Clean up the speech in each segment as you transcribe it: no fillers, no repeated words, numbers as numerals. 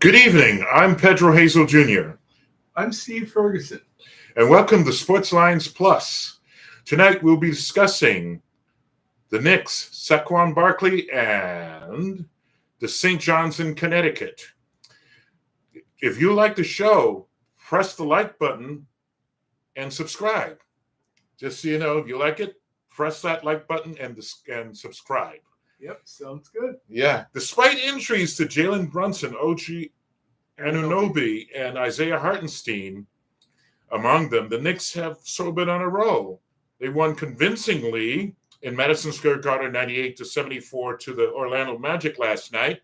Good evening. I'm Pedro Hazel Jr. I'm Steve Ferguson. And welcome to Sportslines Plus. Tonight we'll be discussing the Knicks, Saquon Barkley, and the St. John's in Connecticut. If you like the show, press the like button and subscribe. Just so you know, if you like it, press that like button and subscribe. Yep, sounds good. Yeah. Despite injuries to Jalen Brunson, OG Anunoby, and Isaiah Hartenstein, among them, the Knicks have sort of been on a roll. They won convincingly in Madison Square Garden 98-74 to the Orlando Magic last night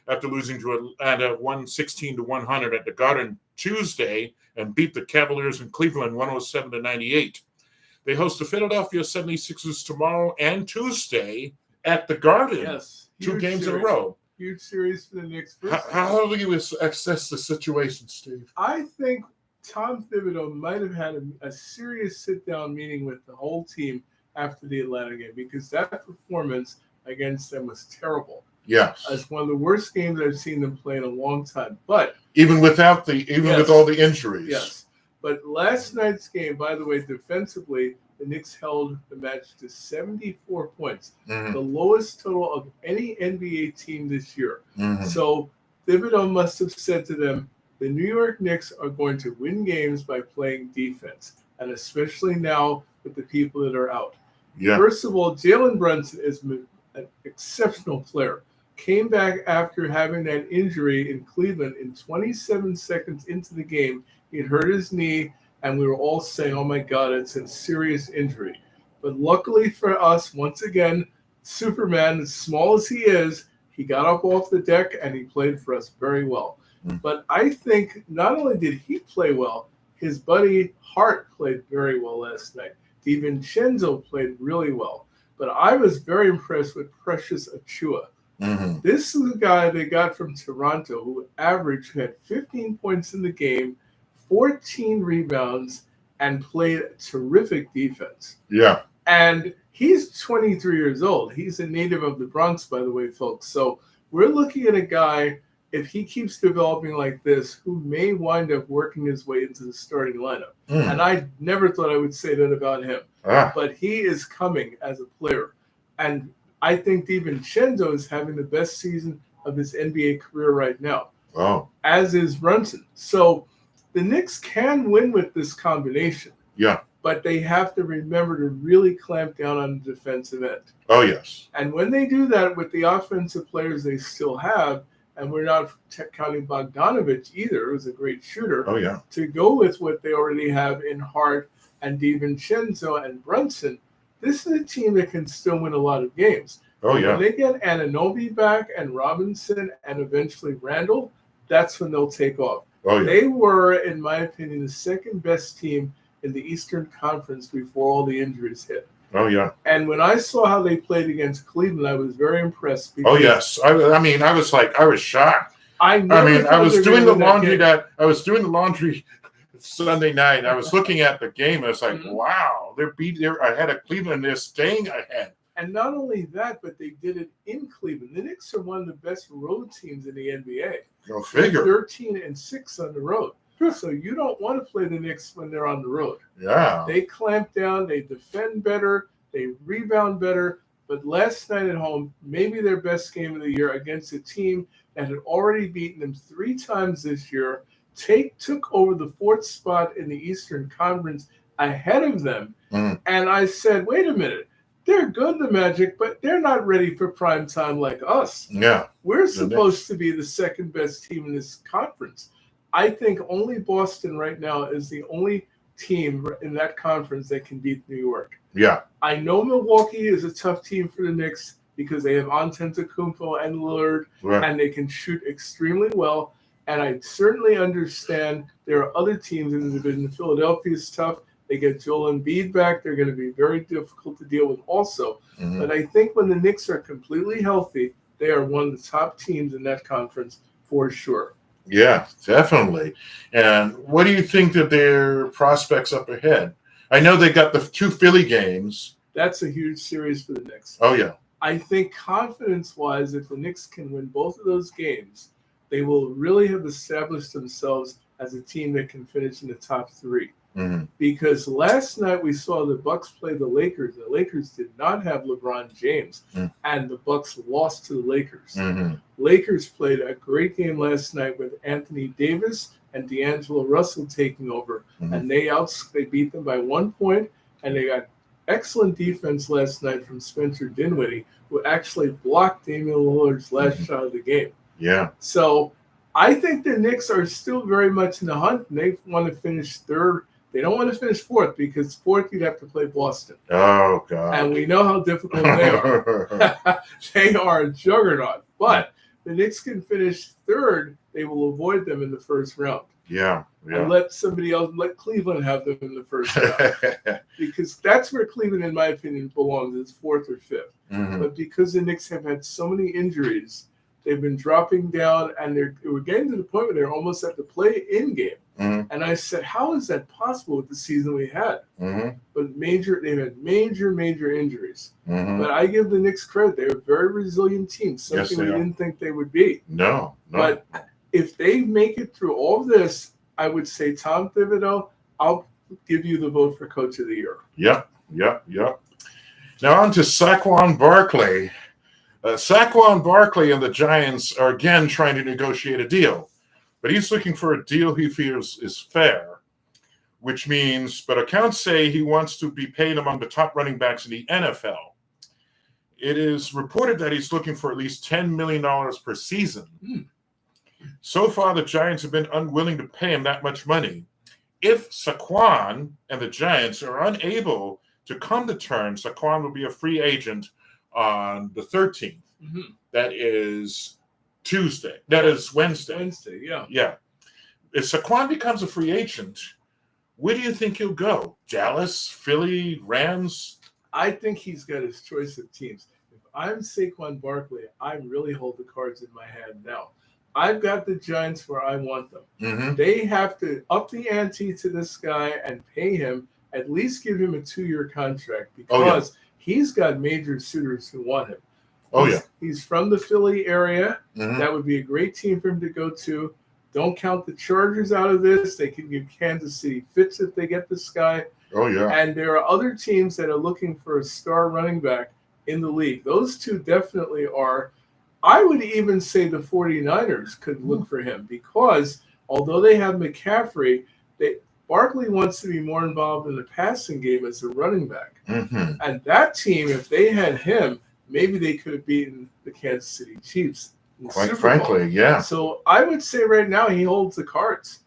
after losing to Atlanta 116-100 at the Garden Tuesday and beat the Cavaliers in Cleveland 107-98. They host the Philadelphia 76ers tomorrow and Tuesday at the Garden. Yes. 2 games in a row. Huge series for the Knicks. How do you assess the situation, Steve? I think Tom Thibodeau might have had a serious sit-down meeting with the whole team after the Atlanta game because that performance against them was terrible. Yes. It's one of the worst games I've seen them play in a long time. But even with all the injuries. Yes. But last night's game, by the way, defensively, the Knicks held the match to 74 points, the lowest total of any NBA team this year. So Thibodeau must have said to them, the New York Knicks are going to win games by playing defense, and especially now with the people that are out. Yeah. First of all, Jalen Brunson is an exceptional player. Came back after having that injury in Cleveland in 27 seconds into the game. He hurt his knee, and we were all saying, oh, my God, it's a serious injury. But luckily for us, once again, Superman, as small as he is, he got up off the deck, and he played for us very well. But I think not only did he play well, his buddy Hart played very well last night. DiVincenzo played really well. But I was very impressed with Precious Achiuwa. This is a guy they got from Toronto who had 15 points in the game, 14 rebounds, and played terrific defense. Yeah. And he's 23 years old. He's a native of the Bronx, by the way, folks. So we're looking at a guy, if he keeps developing like this, who may wind up working his way into the starting lineup. And I never thought I would say that about him. But he is coming as a player. And I think DiVincenzo is having the best season of his NBA career right now. Oh. As is Brunson. So the Knicks can win with this combination. Yeah. But they have to remember to really clamp down on the defensive end. Oh, yes. And when they do that with the offensive players they still have, and we're not counting Bogdanovich either, who's a great shooter. Oh, yeah. To go with what they already have in Hart and DiVincenzo and Brunson, this is a team that can still win a lot of games. Oh, yeah. When they get Anunoby back and Robinson and eventually Randall, that's when they'll take off. Oh, yeah. They were, in my opinion, the second best team in the Eastern Conference before all the injuries hit. Oh, yeah. And when I saw how they played against Cleveland, I was very impressed. Oh, yes. I was shocked. I was doing the laundry Sunday night. I was looking at the game. And I was like, wow, they're ahead of Cleveland. They're staying ahead. And not only that, but they did it in Cleveland. The Knicks are one of the best road teams in the NBA. Go figure. 13-6 on the road. So you don't want to play the Knicks when they're on the road. Yeah. They clamp down. They defend better. They rebound better. But last night at home, maybe their best game of the year against a team that had already beaten them 3 times this year, took over the 4th spot in the Eastern Conference ahead of them. And I said, wait a minute. They're good, the Magic, but they're not ready for prime time like us. Yeah. We're supposed to be the second best team in this conference. I think only Boston right now is the only team in that conference that can beat New York. Yeah. I know Milwaukee is a tough team for the Knicks because they have Antetokounmpo and Lillard, and they can shoot extremely well. And I certainly understand there are other teams in the division. Philadelphia is tough. They get Joel Embiid back. They're going to be very difficult to deal with also. But I think when the Knicks are completely healthy, they are one of the top teams in that conference for sure. Yeah, definitely. And what do you think that their prospects up ahead? I know they got the 2 Philly games. That's a huge series for the Knicks. Oh, yeah. I think confidence-wise, if the Knicks can win both of those games, they will really have established themselves as a team that can finish in the top 3. Mm-hmm. Because last night we saw the Bucks play the Lakers. The Lakers did not have LeBron James, and the Bucks lost to the Lakers. Mm-hmm. Lakers played a great game last night with Anthony Davis and D'Angelo Russell taking over, and they beat them by 1 point, and they got excellent defense last night from Spencer Dinwiddie, who actually blocked Damian Lillard's last shot of the game. Yeah. So I think the Knicks are still very much in the hunt, and they want to finish third. They don't want to finish fourth, because fourth you'd have to play Boston. Oh, God. And we know how difficult they are. They are a juggernaut. But the Knicks can finish third. They will avoid them in the first round. Yeah. And let somebody else, let Cleveland have them in the first round. Because that's where Cleveland, in my opinion, belongs, is fourth or fifth. Mm-hmm. But because the Knicks have had so many injuries, they've been dropping down, and we're getting to the point where they're almost at the play-in game. Mm-hmm. And I said, how is that possible with the season we had? Mm-hmm. But they've had major injuries. Mm-hmm. But I give the Knicks credit. They're a very resilient team, something we didn't think they would be. No. But if they make it through all of this, I would say Tom Thibodeau, I'll give you the vote for Coach of the Year. Yep. Now on to Saquon Barkley. Saquon Barkley and the Giants are again trying to negotiate a deal. But he's looking for a deal he feels is fair, which means, but accounts say he wants to be paid among the top running backs in the NFL. It is reported that he's looking for at least $10 million per season. So far, the Giants have been unwilling to pay him that much money. If Saquon and the Giants are unable to come to terms, Saquon will be a free agent on the 13th. Mm-hmm. That is Tuesday. That is Wednesday. Yeah. If Saquon becomes a free agent, where do you think he'll go? Dallas, Philly, Rams? I think he's got his choice of teams. If I'm Saquon Barkley, I really hold the cards in my hand now. I've got the Giants where I want them. Mm-hmm. They have to up the ante to this guy and pay him, at least give him a 2-year contract, because he's got major suitors who want him. He's from the Philly area. Mm-hmm. That would be a great team for him to go to. Don't count the Chargers out of this. They can give Kansas City fits if they get this guy. And there are other teams that are looking for a star running back in the league. Those two definitely are. I would even say the 49ers could look for him, because although they have McCaffrey, Barkley wants to be more involved in the passing game as a running back. Mm-hmm. And that team, if they had him, maybe they could have beaten the Kansas City Chiefs. Quite frankly, yeah. So I would say right now he holds the cards.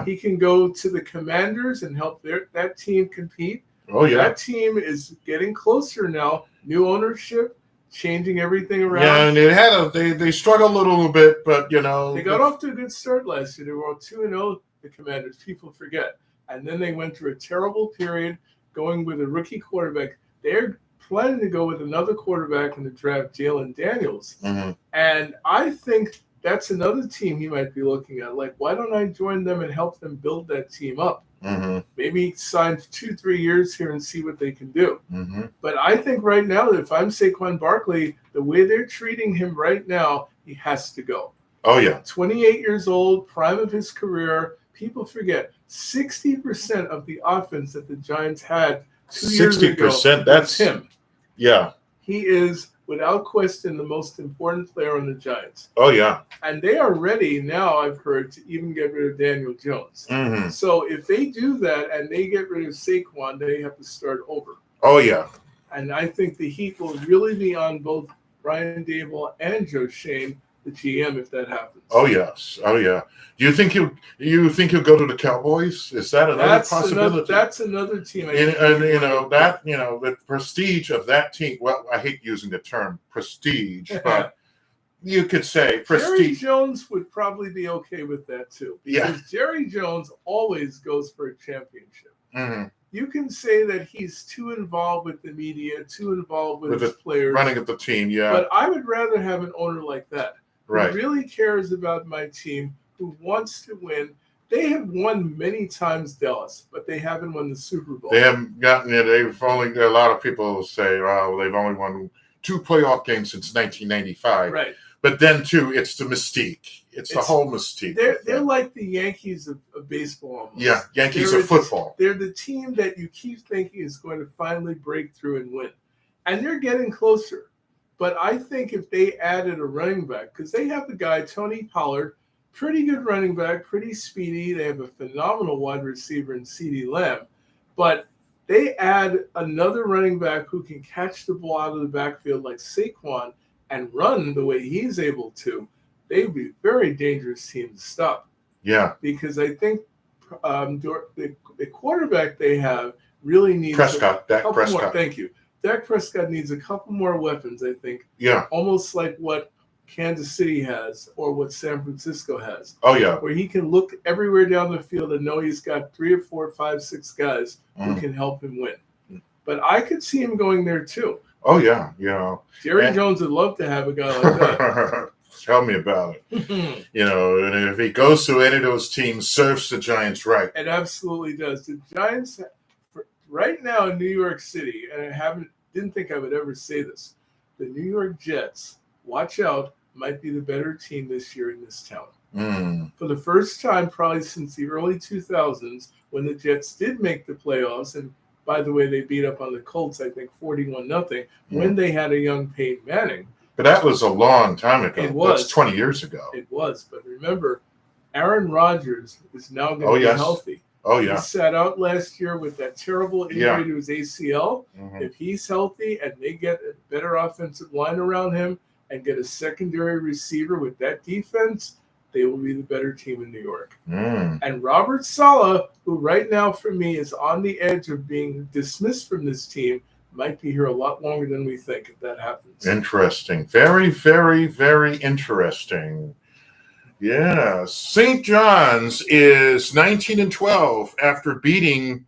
He can go to the Commanders and help that team compete. That team is getting closer now. New ownership, changing everything around. Yeah, and they struggled a little bit, but they got off to a good start last year. They were 2-0. The Commanders, people forget, and then they went through a terrible period going with a rookie quarterback. They're planning to go with another quarterback in the draft, Jalen Daniels. Mm-hmm. And I think that's another team he might be looking at. Like, why don't I join them and help them build that team up? Mm-hmm. Maybe sign 2-3 years here and see what they can do. Mm-hmm. But I think right now, if I'm Saquon Barkley, the way they're treating him right now, he has to go. 28 years old, prime of his career. People forget 60% of the offense that the Giants had 2 years ago. 60%, that's him. Yeah. He is, without question, the most important player on the Giants. And they are ready now, I've heard, to even get rid of Daniel Jones. Mm-hmm. So if they do that and they get rid of Saquon, they have to start over. And I think the heat will really be on both Brian Daboll and Joe Shane, the GM, if that happens. Do you think he'll go to the Cowboys? Is that another possibility? That's another team. The prestige of that team. Well, I hate using the term prestige, but you could say prestige. Jerry Jones would probably be okay with that too, because Jerry Jones always goes for a championship. Mm-hmm. You can say that he's too involved with the media, too involved with his players, running at the team. But I would rather have an owner like that. Who really cares about my team, who wants to win. They have won many times, Dallas, but they haven't won the Super Bowl. They haven't gotten it. A lot of people say, they've only won 2 playoff games since 1995. But then, too, it's the mystique. It's the whole mystique. They're like the Yankees of baseball almost. Yeah, Yankees of football. They're the team that you keep thinking is going to finally break through and win. And they're getting closer. But I think if they added a running back, because they have the guy, Tony Pollard, pretty good running back, pretty speedy. They have a phenomenal wide receiver in CeeDee Lamb. But they add another running back who can catch the ball out of the backfield like Saquon and run the way he's able to, they would be a very dangerous team to stop. Yeah. Because I think the quarterback they have really needs Dak Prescott. More. Thank you. Dak Prescott needs a couple more weapons, I think. Yeah. Almost like what Kansas City has or what San Francisco has. Oh, yeah. Where he can look everywhere down the field and know he's got 3 or 4, 5, 6 guys who can help him win. But I could see him going there, too. Oh, yeah. Yeah. Jerry Jones would love to have a guy like that. Tell me about it. And if he goes to any of those teams, serves the Giants right. It absolutely does. The Giants, right now in New York City, and I didn't think I would ever say this, the New York Jets, watch out, might be the better team this year in this town. For the first time probably since the early 2000s, when the Jets did make the playoffs, and by the way, they beat up on the Colts, I think 41-0, when they had a young Peyton Manning. But that was a long time ago. It was. That's 20 years ago. It was. But remember, Aaron Rodgers is now going to be healthy. Oh, yeah. He sat out last year with that terrible injury to his ACL. If he's healthy and they get a better offensive line around him and get a secondary receiver with that defense, they will be the better team in New York. And Robert Saleh, who right now for me is on the edge of being dismissed from this team, might be here a lot longer than we think if that happens. Interesting. Very, very, very interesting. Yeah. St. John's is 19-12 after beating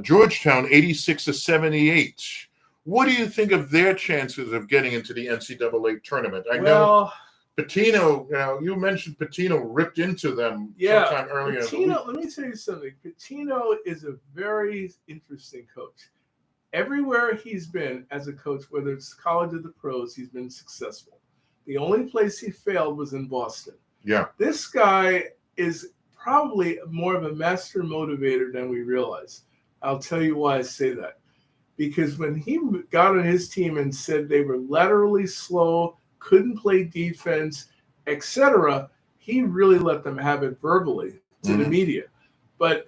Georgetown 86-78. What do you think of their chances of getting into the NCAA tournament? I know Pitino, you mentioned Pitino ripped into them sometime earlier. Pitino, let me tell you something. Pitino is a very interesting coach. Everywhere he's been as a coach, whether it's college or the pros, he's been successful. The only place he failed was in Boston. Yeah. This guy is probably more of a master motivator than we realize. I'll tell you why I say that. Because when he got on his team and said they were laterally slow, couldn't play defense, etc., he really let them have it verbally to the media. But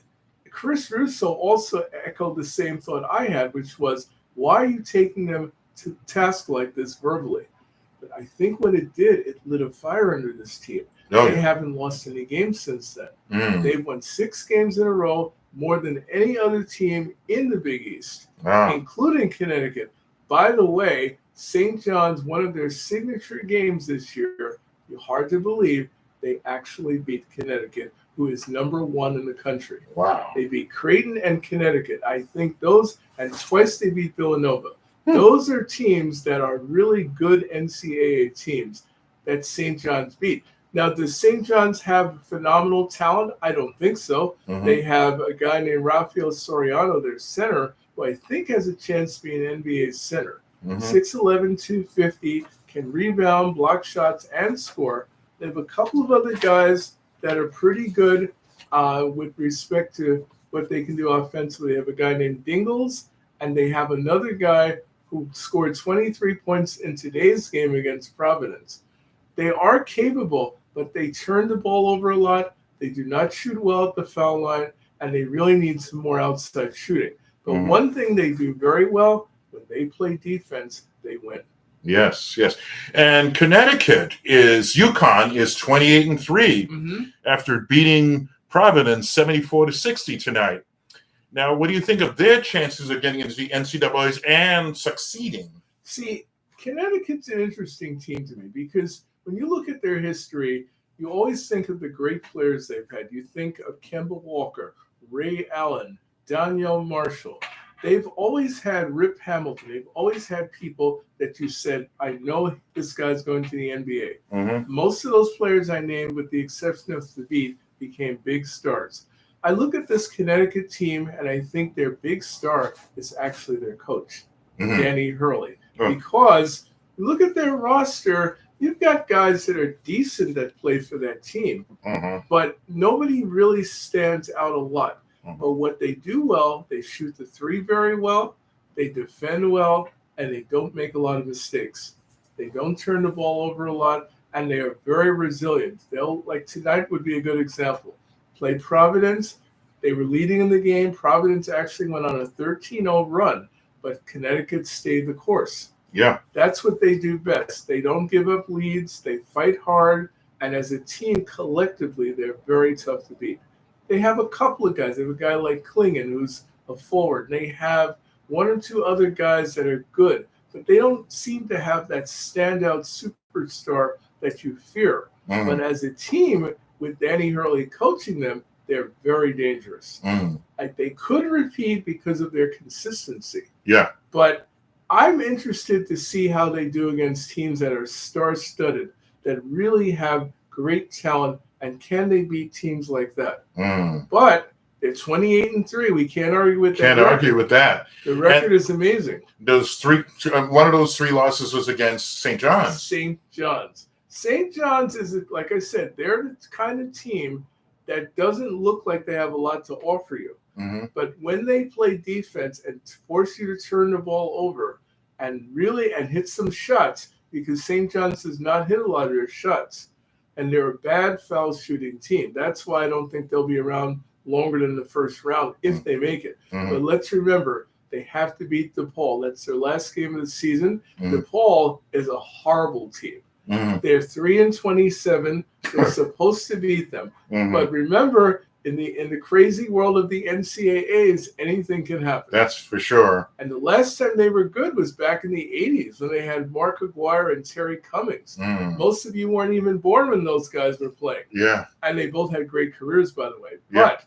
Chris Russo also echoed the same thought I had, which was, why are you taking them to task like this verbally? But I think what it did, it lit a fire under this team. They haven't lost any games since then. They've won 6 games in a row, more than any other team in the Big East, including Connecticut. By the way, St. John's, one of their signature games this year, hard to believe, they actually beat Connecticut, who is number 1 in the country. Wow. They beat Creighton and Connecticut. I think those, and twice they beat Villanova. Those are teams that are really good NCAA teams that St. John's beat. Now, does St. John's have phenomenal talent? I don't think so. They have a guy named Rafael Soriano, their center, who I think has a chance to be an NBA center. 6'11", 250, can rebound, block shots, and score. They have a couple of other guys that are pretty good with respect to what they can do offensively. They have a guy named Dingles, and they have another guy who scored 23 points in today's game against Providence. They are capable, but they turn the ball over a lot. They do not shoot well at the foul line, and they really need some more outside shooting. But one thing they do very well, when they play defense, they win. Yes, yes. And Connecticut UConn is 28-3 after beating Providence 74-60 tonight. Now, what do you think of their chances of getting into the NCAAs and succeeding? See, Connecticut's an interesting team to me because when you look at their history, you always think of the great players they've had. You think of Kemba Walker, Ray Allen, Danielle Marshall. They've always had Rip Hamilton. They've always had people that you said, I know this guy's going to the NBA. Most of those players I named, with the exception of Thabit, became big stars. I look at this Connecticut team, and I think their big star is actually their coach, Danny Hurley. Because look at their roster. You've got guys that are decent that play for that team, but nobody really stands out a lot. But what they do well, they shoot the three very well, they defend well, and they don't make a lot of mistakes. They don't turn the ball over a lot, and they are very resilient. They'll, like tonight would be a good example. Play Providence. They were leading in the game. Providence actually went on a 13-0 run, but Connecticut stayed the course. Yeah. That's what they do best. They don't give up leads. They fight hard. And as a team, collectively, they're very tough to beat. They have a couple of guys. They have a guy like Klingon, who's a forward. They have one or two other guys that are good, but they don't seem to have that standout superstar that you fear. But as a team, with Danny Hurley coaching them, they're very dangerous. They could repeat because of their consistency. Yeah. But I'm interested to see how they do against teams that are star-studded, that really have great talent, and can they beat teams like that? But they're 28-3. We can't argue with that. Can't argue with that. The record is amazing. Those one of those three losses was against St. John's. St. John's. St. John's is, like I said, they're the kind of team that doesn't look like they have a lot to offer you. But when they play defense and force you to turn the ball over and hit some shots, because St. John's does not hit a lot of their shots, and they're a bad foul shooting team. That's why I don't think they'll be around longer than the first round if they make it. But let's remember, they have to beat DePaul. That's their last game of the season. DePaul is a horrible team. They're 3-27. They're supposed to beat them. But remember, in the crazy world of the NCAAs, anything can happen. That's for sure. And the last time they were good was back in the 80s when they had Mark Aguirre and Terry Cummings. Most of you weren't even born when those guys were playing. Yeah. And they both had great careers, by the way. Yeah. But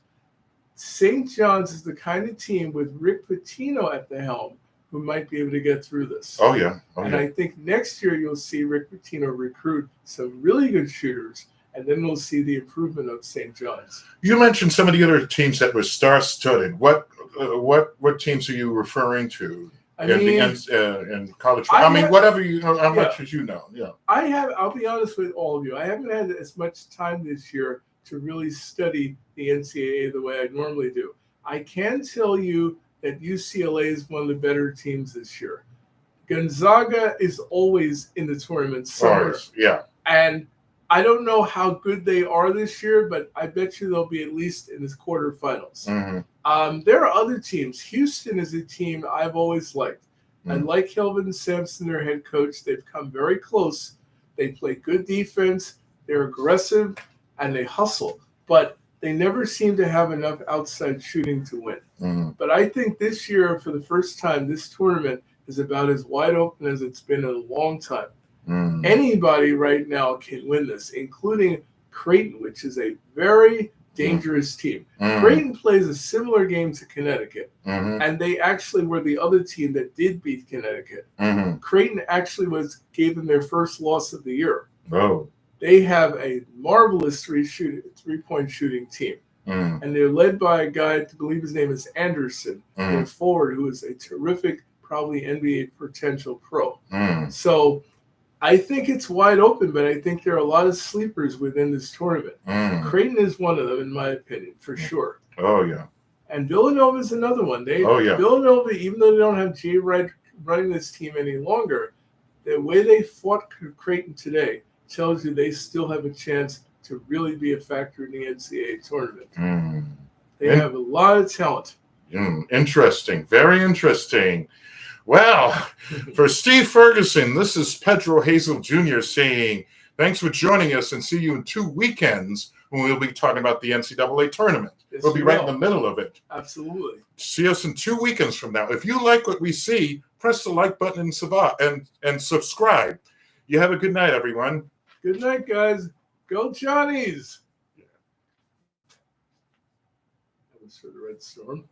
St. John's is the kind of team with Rick Pitino at the helm who might be able to get through this. Oh, yeah. And I think next year you'll see Rick Pitino recruit some really good shooters, and then we'll see the improvement of St. John's. You mentioned some of the other teams that were star-studded. What teams are you referring to? In college. Whatever you know, how much as you know. Yeah. I'll be honest with all of you. I haven't had as much time this year to really study the NCAA the way I normally do. I can tell you that UCLA is one of the better teams this year. Gonzaga is always in the tournament somewhere. Yeah. And I don't know how good they are this year, but I bet you they'll be at least in the quarterfinals. There are other teams. Houston is a team I've always liked. I like Kelvin Sampson, their head coach. They've come very close. They play good defense. They're aggressive, and they hustle. But they never seem to have enough outside shooting to win. But I think this year, for the first time, this tournament is about as wide open as it's been in a long time. Anybody right now can win this, including Creighton, which is a very dangerous team. Creighton plays a similar game to Connecticut, and they actually were the other team that did beat Connecticut. Creighton actually gave them their first loss of the year. They have a marvelous three-point shooting team. And they're led by a guy, I believe his name is Anderson, a forward who is a terrific, probably NBA potential pro. So I think it's wide open, but I think there are a lot of sleepers within this tournament. Creighton is one of them, in my opinion, for sure. Oh, yeah. And Villanova is another one. Villanova, even though they don't have Jay Wright running this team any longer, the way they fought Creighton today tells you they still have a chance to really be a factor in the NCAA tournament. They have a lot of talent. Interesting. Very interesting. Well, for Steve Ferguson, this is Pedro Hazel Jr. saying, thanks for joining us, and see you in 2 weekends when we'll be talking about the NCAA tournament. We'll be right in the middle of it. Absolutely. See us in 2 weekends from now. If you like what we see, press the like button and subscribe. You have a good night, everyone. Good night, guys. Go Johnnies. That was for the Red Storm.